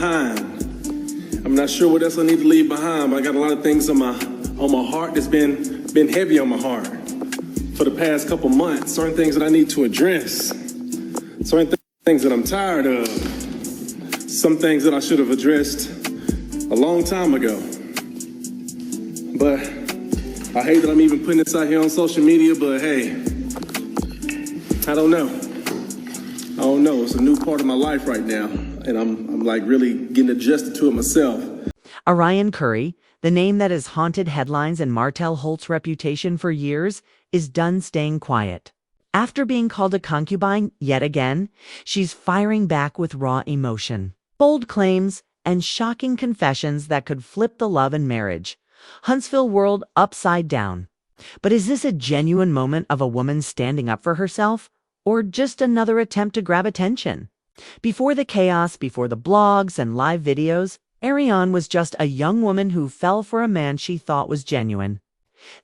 behind. I'm not sure what else I need to leave behind, but I got a lot of things on my heart that's been heavy on my heart for the past couple months. Certain things that I need to address. Certain things that I'm tired of. Some things that I should have addressed a long time ago. But I hate that I'm even putting this out here on social media, but hey, I don't know. It's a new part of my life right now, and I'm like really getting adjusted to it myself. Orion Curry, the name that has haunted headlines and Martell Holt's reputation for years, is done staying quiet. After being called a concubine yet again, she's firing back with raw emotion, bold claims, and shocking confessions that could flip the love and marriage Huntsville world upside down. But is this a genuine moment of a woman standing up for herself, or just another attempt to grab attention? Before the chaos, before the blogs and live videos, Ariane was just a young woman who fell for a man she thought was genuine.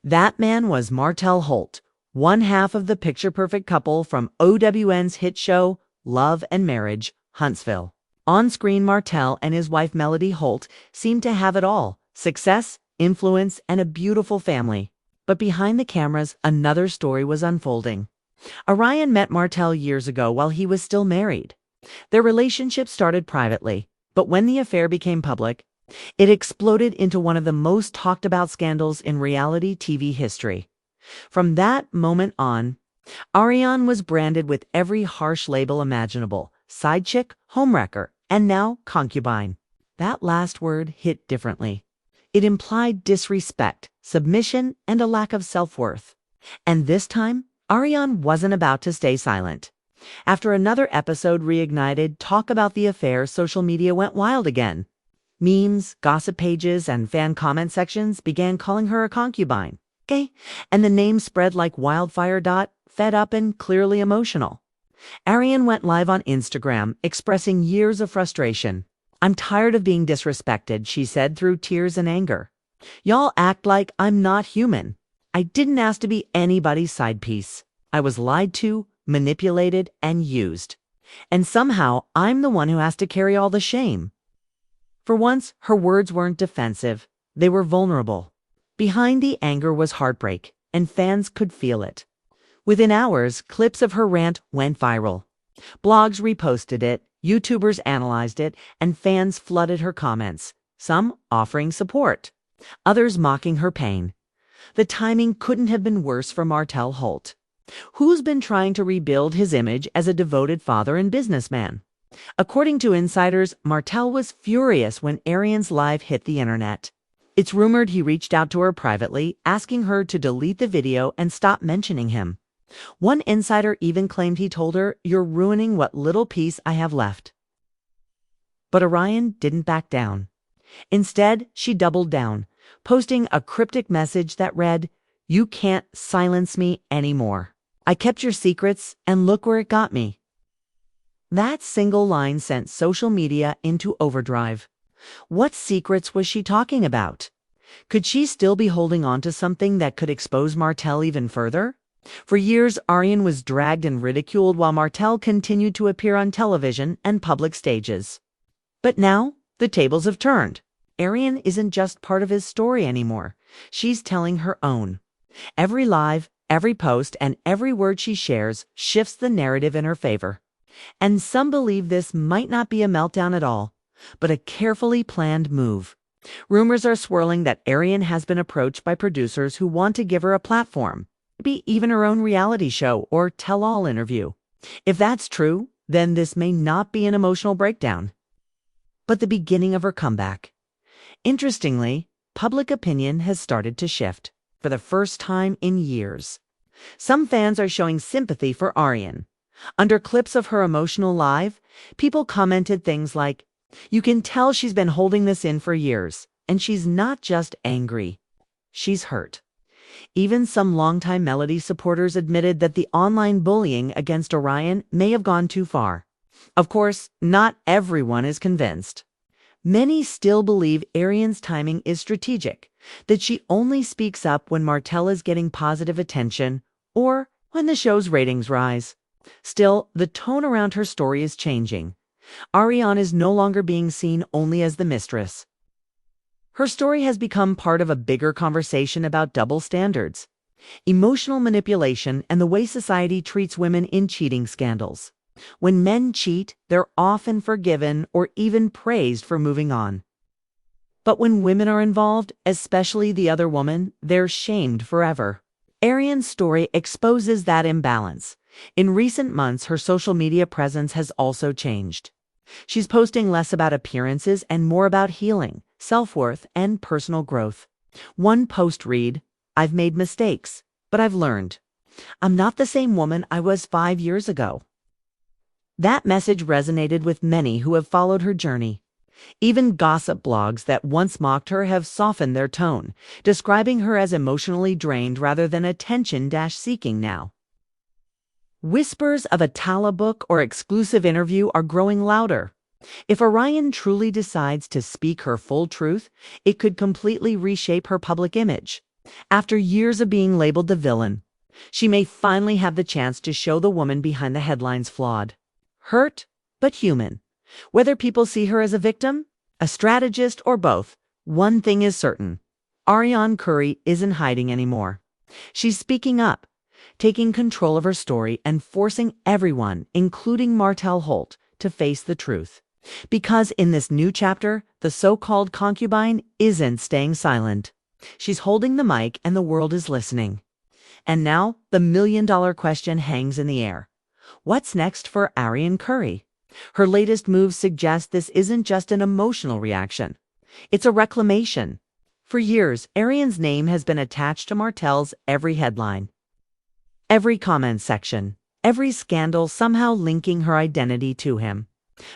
That man was Martell Holt, one half of the picture-perfect couple from OWN's hit show, Love and Marriage, Huntsville. On-screen, Martell and his wife Melody Holt seemed to have it all: success, influence, and a beautiful family. But behind the cameras, another story was unfolding. Orion met Martell years ago while he was still married. Their relationship started privately, but when the affair became public, it exploded into one of the most talked about scandals in reality TV history. From that moment on, Ariane was branded with every harsh label imaginable: side chick, homewrecker, and now concubine. That last word hit differently. It implied disrespect, submission, and a lack of self-worth. And this time, Ariane wasn't about to stay silent. After another episode reignited talk about the affair, social media went wild again. Memes, gossip pages, and fan comment sections began calling her a concubine. And the name spread like wildfire. Fed up and clearly emotional, Ariane went live on Instagram, expressing years of frustration. "I'm tired of being disrespected," she said through tears and anger. "Y'all act like I'm not human. I didn't ask to be anybody's side piece. I was lied to, manipulated, and used. And somehow I'm the one who has to carry all the shame." For once, her words weren't defensive. They were vulnerable. Behind the anger was heartbreak, and fans could feel it. Within hours, clips of her rant went viral. Blogs reposted it, YouTubers analyzed it, and fans flooded her comments, some offering support, others mocking her pain. The timing couldn't have been worse for Martell Holt, who's been trying to rebuild his image as a devoted father and businessman. According to insiders, Martell was furious when Ariane's live hit the internet. It's rumored he reached out to her privately, asking her to delete the video and stop mentioning him. One insider even claimed he told her, "You're ruining what little peace I have left." But Orion didn't back down. Instead, she doubled down, posting a cryptic message that read, "You can't silence me anymore. I kept your secrets, and look where it got me." That single line sent social media into overdrive. What secrets was she talking about? Could she still be holding on to something that could expose Martell even further? For years, Ariane was dragged and ridiculed while Martell continued to appear on television and public stages. But now, the tables have turned. Ariane isn't just part of his story anymore. She's telling her own. Every live, every post, and every word she shares shifts the narrative in her favor. And some believe this might not be a meltdown at all, but a carefully planned move. Rumors are swirling that Ariane has been approached by producers who want to give her a platform, maybe even her own reality show or tell-all interview. If that's true, then this may not be an emotional breakdown, but the beginning of her comeback. Interestingly, public opinion has started to shift for the first time in years. Some fans are showing sympathy for Ariane. Under clips of her emotional live, people commented things like, "You can tell she's been holding this in for years, and she's not just angry. She's hurt." Even some longtime Melody supporters admitted that the online bullying against Orion may have gone too far. Of course, not everyone is convinced. Many still believe Ariane's timing is strategic, that she only speaks up when Martell is getting positive attention or when the show's ratings rise. Still, the tone around her story is changing. Ariane is no longer being seen only as the mistress. Her story has become part of a bigger conversation about double standards, emotional manipulation, and the way society treats women in cheating scandals. When men cheat, they're often forgiven or even praised for moving on. But when women are involved, especially the other woman, they're shamed forever. Ariane's story exposes that imbalance. In recent months, her social media presence has also changed. She's posting less about appearances and more about healing, self-worth, and personal growth. One post read, "I've made mistakes, but I've learned. I'm not the same woman I was 5 years ago." That message resonated with many who have followed her journey. Even gossip blogs that once mocked her have softened their tone, describing her as emotionally drained rather than attention-seeking now. Whispers of a Tala book or exclusive interview are growing louder. If Orion truly decides to speak her full truth, it could completely reshape her public image. After years of being labeled the villain, she may finally have the chance to show the woman behind the headlines flawed. Hurt, but human. Whether people see her as a victim, a strategist, or both, one thing is certain. Ariane Curry isn't hiding anymore. She's speaking up, taking control of her story and forcing everyone, including Martell Holt, to face the truth. Because in this new chapter, the so-called concubine isn't staying silent. She's holding the mic and the world is listening. And now, the million-dollar question hangs in the air. What's next for Ariane Curry? Her latest moves suggest this isn't just an emotional reaction. It's a reclamation. For years, Ariane's name has been attached to Martell's every headline, every comment section, every scandal somehow linking her identity to him.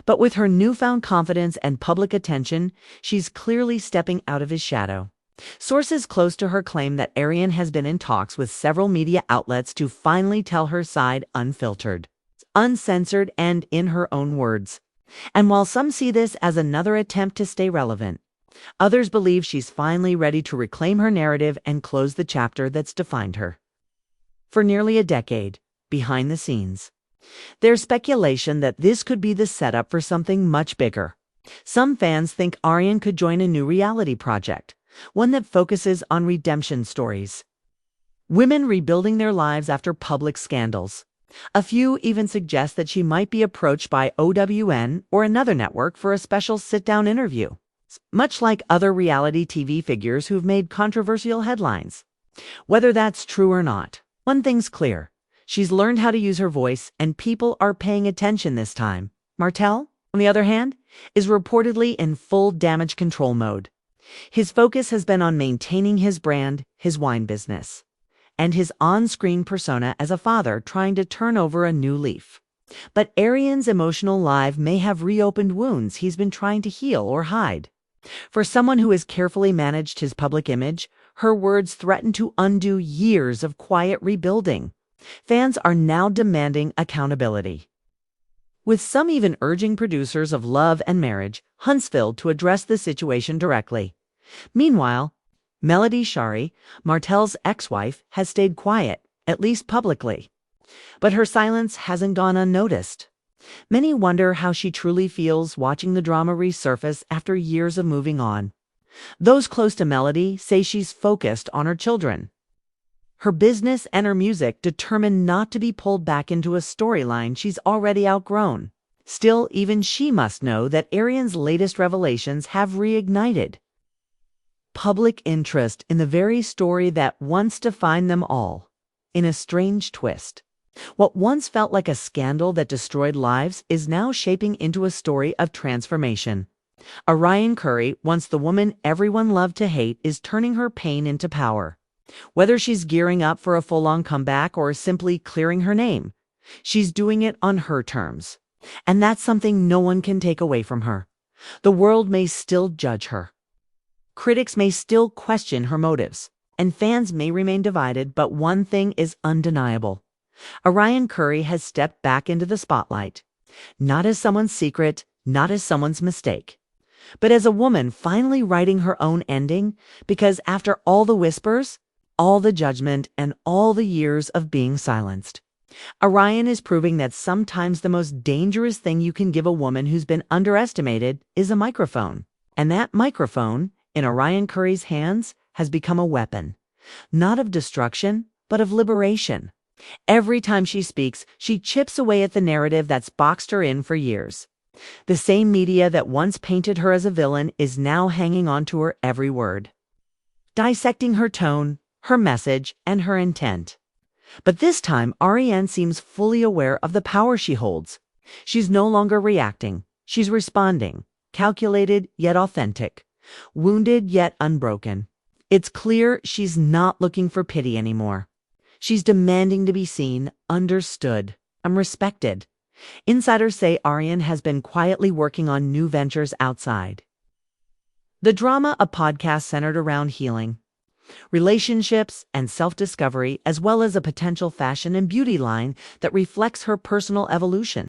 But with her newfound confidence and public attention, she's clearly stepping out of his shadow. Sources close to her claim that Ariane has been in talks with several media outlets to finally tell her side unfiltered, uncensored, and in her own words. And while some see this as another attempt to stay relevant, others believe she's finally ready to reclaim her narrative and close the chapter that's defined her. For nearly a decade, behind the scenes, there's speculation that this could be the setup for something much bigger. Some fans think Ariane could join a new reality project, one that focuses on redemption stories. Women rebuilding their lives after public scandals. A few even suggest that she might be approached by OWN or another network for a special sit-down interview, much like other reality TV figures who've made controversial headlines. Whether that's true or not, one thing's clear. She's learned how to use her voice, and people are paying attention this time. Martell, on the other hand, is reportedly in full damage control mode. His focus has been on maintaining his brand, his wine business, and his on-screen persona as a father trying to turn over a new leaf. But Ariane's emotional life may have reopened wounds he's been trying to heal or hide. For someone who has carefully managed his public image, her words threaten to undo years of quiet rebuilding. Fans are now demanding accountability, with some even urging producers of Love and Marriage, Huntsville, to address the situation directly. Meanwhile, Melody Shari, Martell's ex-wife, has stayed quiet, at least publicly. But her silence hasn't gone unnoticed. Many wonder how she truly feels watching the drama resurface after years of moving on. Those close to Melody say she's focused on her children, her business, and her music, determined not to be pulled back into a storyline she's already outgrown. Still, even she must know that Ariane's latest revelations have reignited public interest in the very story that once defined them all. In a strange twist, what once felt like a scandal that destroyed lives is now shaping into a story of transformation. Ariane Curry, once the woman everyone loved to hate, is turning her pain into power. Whether she's gearing up for a full-on comeback or simply clearing her name, she's doing it on her terms. And that's something no one can take away from her. The world may still judge her. Critics may still question her motives, and fans may remain divided, but one thing is undeniable. Ariane Curry has stepped back into the spotlight, not as someone's secret, not as someone's mistake, but as a woman finally writing her own ending, because after all the whispers, all the judgment, and all the years of being silenced, Orion is proving that sometimes the most dangerous thing you can give a woman who's been underestimated is a microphone. And that microphone, in Orion Curry's hands, has become a weapon, not of destruction, but of liberation. Every time she speaks, she chips away at the narrative that's boxed her in for years. The same media that once painted her as a villain is now hanging on to her every word, dissecting her tone, her message, and her intent. But this time, Ariane seems fully aware of the power she holds. She's no longer reacting. She's responding, calculated yet authentic, wounded yet unbroken. It's clear she's not looking for pity anymore. She's demanding to be seen, understood, and respected. Insiders say Ariane has been quietly working on new ventures outside. The Drama, a podcast centered around healing, relationships, and self-discovery, as well as a potential fashion and beauty line that reflects her personal evolution.